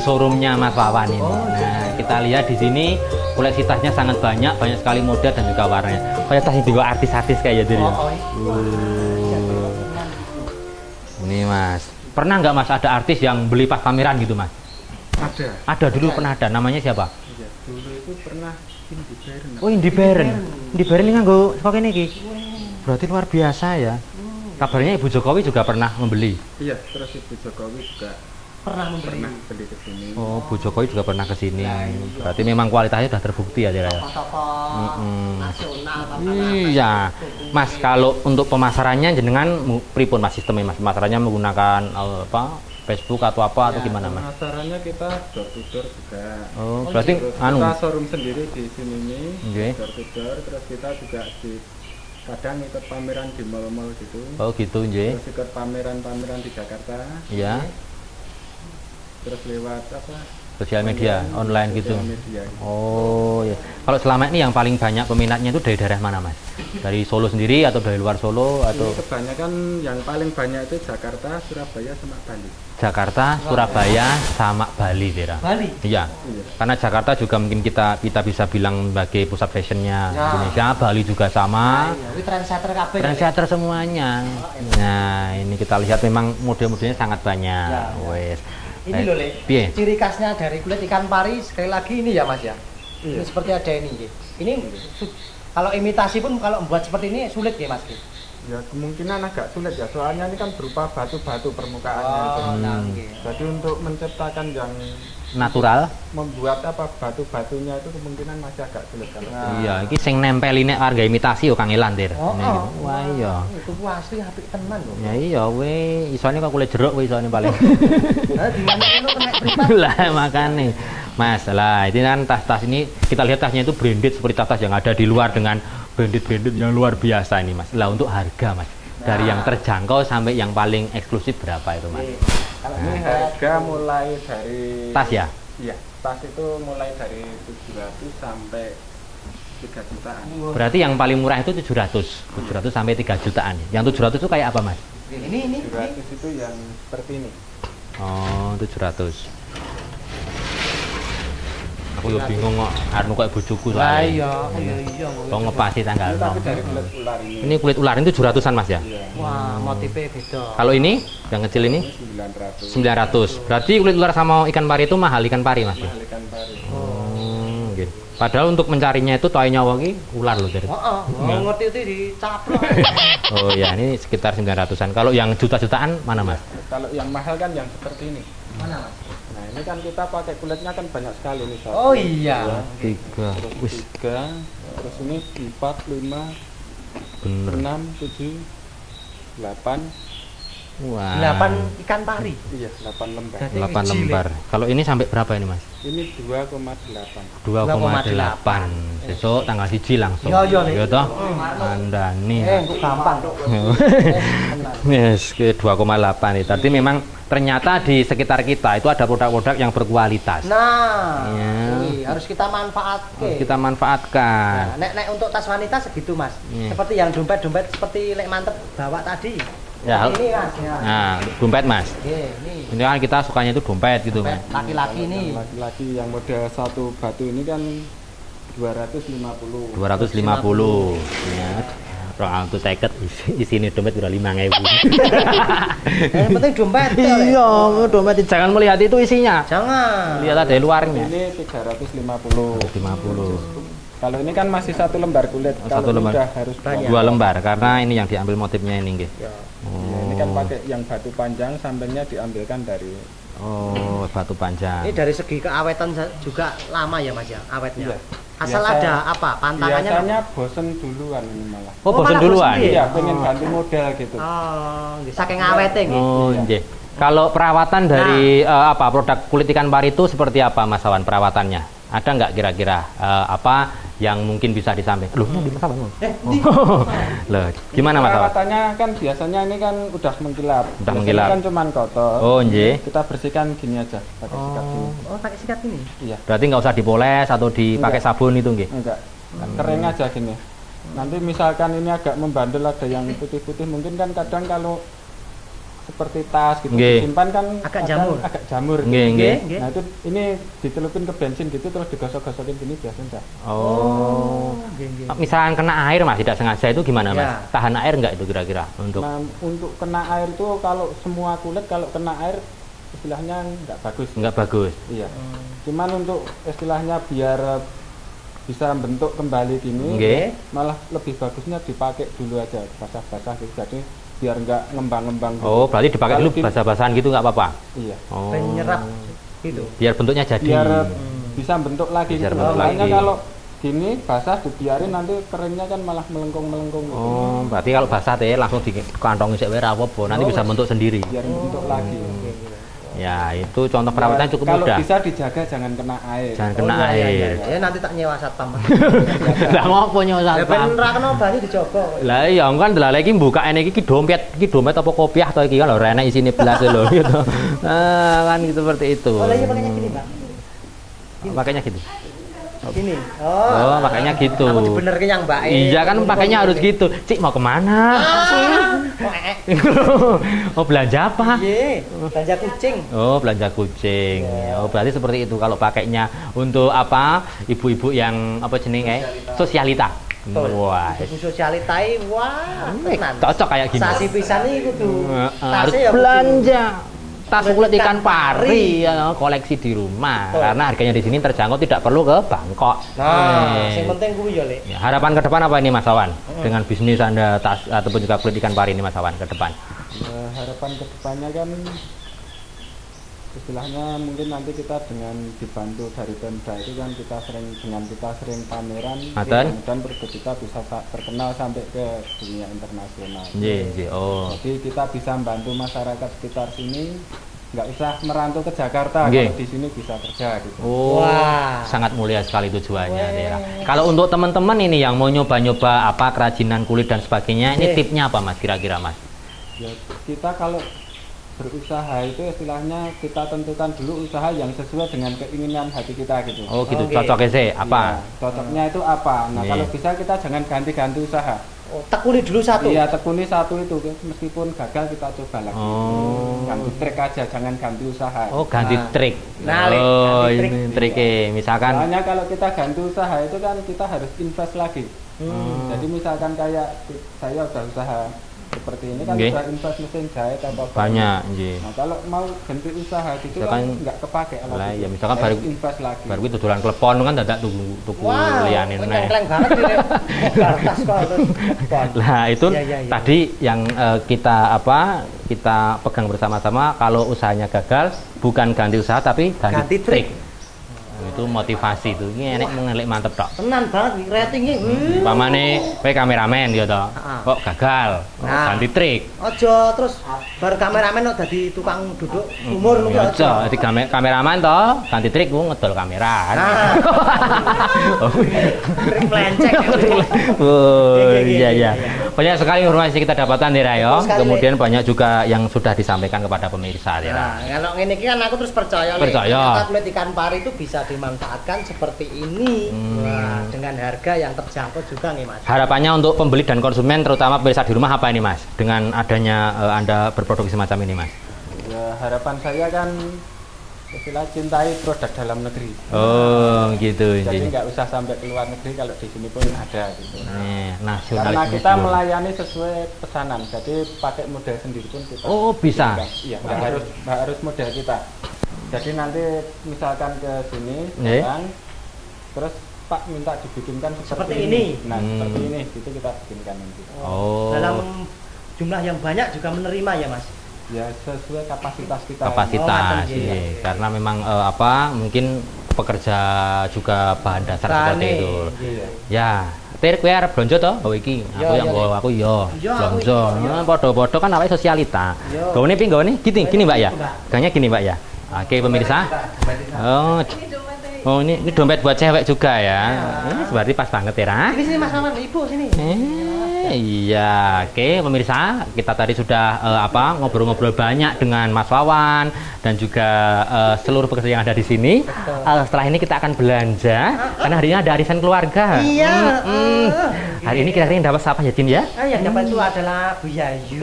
showroomnya Mas Wawan ini. Nah, kita lihat di sini koleksi tasnya sangat banyak sekali model dan juga warnanya. Kayak tas juga artis-artis kayak gitu ya. Ini Mas, pernah nggak Mas ada artis yang beli pas pameran gitu Mas? Ada. Ada dulu pernah ada. Namanya siapa? Iya, dulu itu pernah Indi Beren. Oh, Indi Beren. Indi Beren ini nganggo seperti ini. Berarti luar biasa ya. Kabarnya Ibu Jokowi juga pernah membeli. Iya, terus Ibu Jokowi juga pernah beli ke sini. Oh, Bu Jokowi juga pernah ke sini. Berarti memang kualitasnya sudah terbukti ya, Dira. Nasional. Iya, Mas. Kalau untuk pemasarannya jenengan pripun Mas sistemnya Mas? Pemasarannya menggunakan apa? Facebook atau apa atau gimana Mas? Pemasarannya kita door to door juga. Oh, berarti Terus kita showroom sendiri di sini nih, door to door. Terus kita juga kadang ikut pameran di mall-mall gitu. Oh gitu, nggih. Terus ikut pameran-pameran di Jakarta. Iya. Terus lewat apa? Sosial media, online gitu. Media. Oh ya. Kalau selama ini yang paling banyak peminatnya itu dari daerah mana Mas? Dari Solo sendiri atau dari luar Solo atau? Ini kebanyakan yang paling banyak itu Jakarta, Surabaya, sama Bali. Jakarta, Surabaya, sama Bali, Dira. Bali. Iya. Karena Jakarta juga mungkin kita bisa bilang sebagai pusat fashionnya Indonesia. Bali juga sama. Ini trendsetter kabeh. Trendsetter semuanya. Nah, ini kita lihat memang model-modelnya sangat banyak. Wes. Ini loh, Le. Ciri khasnya dari kulit ikan pari sekali lagi ini ya, Mas ya. Ini seperti ada ini. Ini kalau imitasi pun kalau membuat seperti ini sulit ya, Mas. Ya kemungkinan agak sulit ya, soalnya ini kan berupa batu-batu permukaannya. Jadi untuk menciptakan yang natural, membuat apa batu-batunya itu kemungkinan masih agak sulit kalau. Iya, ini sing nempel ini harga imitasi yo Kang Elan, Tir. Wah iya. Itu asli apik tenan lho. Ya iya, we isone kok kulit jeruk we isone paling. Di mana itu kena privat. Lah makane. Mas, lah ini kan tas-tas ini kita lihat tasnya itu branded seperti tas-tas yang ada di luar dengan branded yang luar biasa ini Mas. Lah untuk harga Mas, dari yang terjangkau sampai yang paling eksklusif berapa itu Mas? Kalau ini harga mulai dari tas ya? Iya, tas itu mulai dari 700 sampai 3 jutaan. Berarti yang paling murah itu 700 sampai 3 jutaan. Yang 700 itu kayak apa Mas? Ini 700 itu yang seperti ini. Oh, 700. Aku yo bingung kok, arep kok bojoku soalnya. Iya. Kok ngepasi tanggal. Ini tapi dari kulit ular ini. Ini kulit ular itu 700-an Mas ya? Wah, motifnya beda. Kalau ini yang kecil ini 900. 900. Berarti kulit ular sama ikan pari itu mahal ikan pari Mas. Mahal ikan pari. Oh, gitu. Padahal untuk mencarinya itu toy nyawa ki ular loh dari. Ngerti itu dicaplok. Oh ya, ini sekitar 900-an. Kalau yang juta-jutaan mana Mas? Kalau yang mahal kan yang seperti ini. Mana, Mas? Nah, ini kan kita pakai kulitnya kan banyak sekali nih. Oh iya. 3. Terus 3, terus ini 4, 5, Bener. 6, 7, 8. Wah. 8 ikan pari. Iya, 8 lembar. 8 lembar. Kalau ini sampai berapa ini Mas? Ini 2,8. 2,8. Besok tanggal 1 langsung. Iya, toh? Andani. Kok gampang. Yes, ke 2,8 nih. Tadi memang ternyata di sekitar kita itu ada produk-produk yang berkualitas. Nah, Ya. harus kita manfaatkan. Harus kita manfaatkan. Nek untuk tas wanita segitu Mas. Iya. Seperti yang dompet-dompet seperti lek mantep bawa tadi. Ya. Ini Mas. Ya. Nah, dompet Mas. Ini. Ini kan kita sukanya itu dompet gitu Mas. Laki-laki ini. Laki-laki yang model satu batu ini kan 250. 250. Ya. Roang tuh seket isine dompet udah 5.000. Yang penting dompet. Iya, dompet jangan melihat itu isinya. Jangan. Lihat dari luarnya. Ini 350. 50. Kalau ini kan masih 1 lembar kulit. Satu Kalau lembar. udah harus banyak. 2 lembar karena ini yang diambil motifnya ini nggih. Ya. Ini kan pakai yang batu panjang, sampingnya diambilkan dari. Oh, batu panjang. Ini dari segi keawetan juga lama ya Mas ya, awetnya. Iya. Asal Biasa- ada apa? Pantangannya. Biasanya bosen duluan ini malah. Oh, bosen malah duluan. bosen, Iya, pengen ganti model gitu. Oh, nggih, saking awete nggih. Oh, nggih. Kalau perawatan dari apa produk kulit ikan pari itu seperti apa Mas Awan perawatannya? Ada nggak kira-kira apa yang mungkin bisa disampaikan? Loh, ini Mas Awan. Loh, gimana Mas Awan? Perawatannya kan biasanya ini kan udah mengkilap. Udah Biasanya mengkilap. kan cuman kotor. Oh, nggih. Kita bersihkan gini aja, pakai sikat gini. Oh, pakai sikat ini. Iya. Berarti nggak usah dipoles atau dipakai Enggak. sabun itu nggih. Enggak. Kering aja gini. Nanti misalkan ini agak membandel, ada yang putih-putih, mungkin kan kadang kalau seperti tas gitu Nggih. disimpan kan Agak kadang jamur. agak jamur Nggih, gitu. nggih. Nggih. Nah itu ini dicelupin ke bensin gitu terus digosok-gosokin gini biasa udah. Oh. Nggih, nggih. Misalkan kena air Mas, tidak sengaja itu gimana Mas? Ya. Tahan air enggak itu kira-kira untuk Nah untuk kena air itu kalau semua kulit kalau kena air istilahnya nggak bagus. enggak bagus? Iya. Cuman untuk istilahnya biar bisa bentuk kembali gini, Nggih. malah lebih bagusnya dipakai dulu aja basah-basah gitu. Jadi biar nggak ngembang-ngembang. Gitu. Oh, berarti dipakai Kalau dulu basah-basahan gitu nggak apa-apa? Iya. Oh. Penyerap gitu. Biar bentuknya jadi. Biar bisa bentuk lagi. Biar Gitu. bentuk Makanya lagi. kalau gini basah dibiarin nanti keringnya kan malah melengkung-melengkung. Gitu. Oh, berarti kalau basah teh langsung dikantongi sik wae ra apa-apa, nanti bisa bentuk sendiri. Biar bentuk lagi. Ya, itu contoh perawatannya Ya, cukup kalau mudah. bisa dijaga jangan kena air. Jangan kena air. Ya nanti tak nyewa satpam. Lah ngopo nyowo Ya ben satpam? ra kena banyu dicoba. Lah iya kan delale iki mbukane iki dompet apa kopiah to iki kan lho renek isine belas lho gitu. Ah, kan gitu seperti itu. Oh, lah iya pakainya gini, Bang. Makanya gitu. Gini. Oh, makanya gitu. Aku dibenerke yang Mbak. Iya kan pakainya harus gitu. Cik mau kemana? Oh belanja apa? Iya, belanja kucing. Oh belanja kucing. Oh berarti seperti itu kalau pakainya untuk apa? Ibu-ibu yang apa jenenge? Sosialita. Wah. Ibu sosialitai, wah, tenan. Cocok kayak gini. Sasi pisan iki kudu. Harus Tasnya ya belanja. Tas kulit ikan Ikan pari ya, koleksi di rumah. Betul. Karena harganya di sini terjangkau, tidak perlu ke Bangkok. Nah, yang penting kuwi ya, Lek. Ya, harapan ke depan apa ini Mas Awan? Dengan bisnis Anda tas ataupun juga kulit ikan pari ini Mas Awan ke depan. Ya, harapan kedepannya kan istilahnya mungkin nanti kita dengan dibantu dari Pemda itu kan kita sering pameran Ngaten. dan produk kita bisa terkenal sampai ke dunia internasional. Nggih, nggih. Oh. Jadi kita bisa membantu masyarakat sekitar sini nggak usah merantau ke Jakarta Nggih. kalau di sini bisa kerja gitu. Oh, Wah. sangat mulia sekali tujuannya, Dera. Kalau untuk teman-teman ini yang mau nyoba-nyoba apa kerajinan kulit dan sebagainya, ini Nggih. tipnya apa Mas kira-kira Mas? Ya, kita kalau berusaha itu istilahnya kita tentukan dulu usaha yang sesuai dengan keinginan hati kita gitu. Oh, gitu. Oke. Cocoknya sih apa? Iya, cocoknya itu apa? Nah, Iya. kalau bisa kita jangan ganti-ganti usaha. Oh, tekuni dulu satu. Iya, tekuni satu itu meskipun gagal kita coba lagi. Oh. Ganti trik aja, jangan ganti usaha. Oh, ganti Nah. trik. Nah, Lek, Oh, ganti trik. ini triknya. Misalkan Soalnya kalau kita ganti usaha itu kan kita harus invest lagi. Jadi misalkan kayak saya udah usaha seperti ini kan Nggih. udah invest mesin jahit atau apa. banyak, nggih. Nah, kalau mau ganti usaha gitu Misalkan- kan nggak kepake alat Lah, itu. ya, misalkan Harus baru- invest lagi. Baru itu dodolan klepon kan dadak tuku Wah, liyane neh. kleng banget ini. Kertas kok terus. Lah itu Iya, iya, iya. tadi yang kita pegang bersama-sama kalau usahanya gagal bukan ganti usaha tapi ganti, Ganti trik. trik. Itu motivasi itu. Ini enek mengelik mantep tok. Tenan banget ratingnya. Pamane kowe kameramen ya toh. Heeh. Kok gagal? Nah. Ganti trik. Aja terus bar kameramen kok dadi tukang duduk umur ngono Ya aja, dadi kameraman toh, ganti trik ku ngedol kamera. Nah. Trik melenceng. Oh, Iya, iya, iya iya, iya. iya. Banyak sekali informasi kita dapatkan Dera ya. Betul sekali, Kemudian banyak juga yang sudah disampaikan kepada pemirsa Dera. Nah, kalau ngene iki kan aku terus percaya Lek. Percaya. Ternyata kulit ikan pari itu bisa dimanfaatkan seperti ini. Wah, dengan harga yang terjangkau juga nih, Mas. Harapannya untuk pembeli dan konsumen terutama pemirsa di rumah apa ini Mas? Dengan adanya Anda berproduksi semacam ini Mas? Ya, harapan saya kan istilah cintai produk dalam negeri. Oh gitu. Jadi nggak usah sampai ke luar negeri kalau di sini pun ada gitu. Nih, Karena nasionalisme kita dulu. melayani sesuai pesanan, jadi pakai model sendiri pun kita. Oh, bisa? Iya, nggak harus model kita. Jadi nanti misalkan ke sini, Nggih. datang, terus Pak minta dibikinkan Seperti seperti ini. Nah, Hmm. seperti ini, itu kita bikinkan nanti. Oh. Dalam jumlah yang banyak juga menerima ya, Mas. Ya sesuai kapasitas kita. Kapasitas, Oh, iya, iya. iya. Karena memang mungkin pekerja juga bahan dasar seperti Tani. itu. Iya. Ya, Tir kowe arep blonjo to? Gawe iki. Aku Ya, yang ya, bawa aku yo. Ya, aku Blonjo. iki, ya. Nah, Padha-padha kan awake sosialita. Ya. Gawane piye gawane? Gini Mbak ya. Mbak. Gangnya gini Mbak ya. Oke pemirsa. Oh, Ini dompetnya Oh, ini dompet buat cewek juga ya. Berarti pas banget ya, Ra. Sini Mas Maman, Ibu sini. Iya, oke pemirsa, kita tadi sudah ngobrol-ngobrol banyak dengan Mas Wawan dan juga seluruh pekerja yang ada di sini. Setelah ini kita akan belanja karena hari ini ada arisan keluarga. Iya. Hari ini kira-kira yang dapat siapa ya, Tin ya? Yang dapat itu adalah Bu Yayu.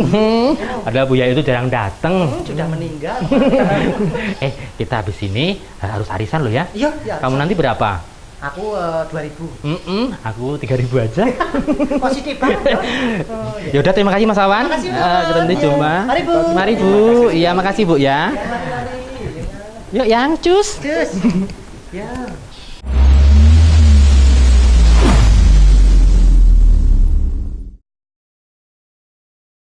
Ada Bu Yayu itu jarang datang. Sudah meninggal. Kita habis ini harus arisan loh ya. Iya. Kamu nanti berapa? Aku 2.000. Aku 3.000 aja. Positif banget. Ya udah, terima kasih Mas Awan. Makasih, Kita nanti jumpa. Mari Bu. Mari Bu. Iya, makasih Bu ya. Yuk yang cus. Cus. Ya.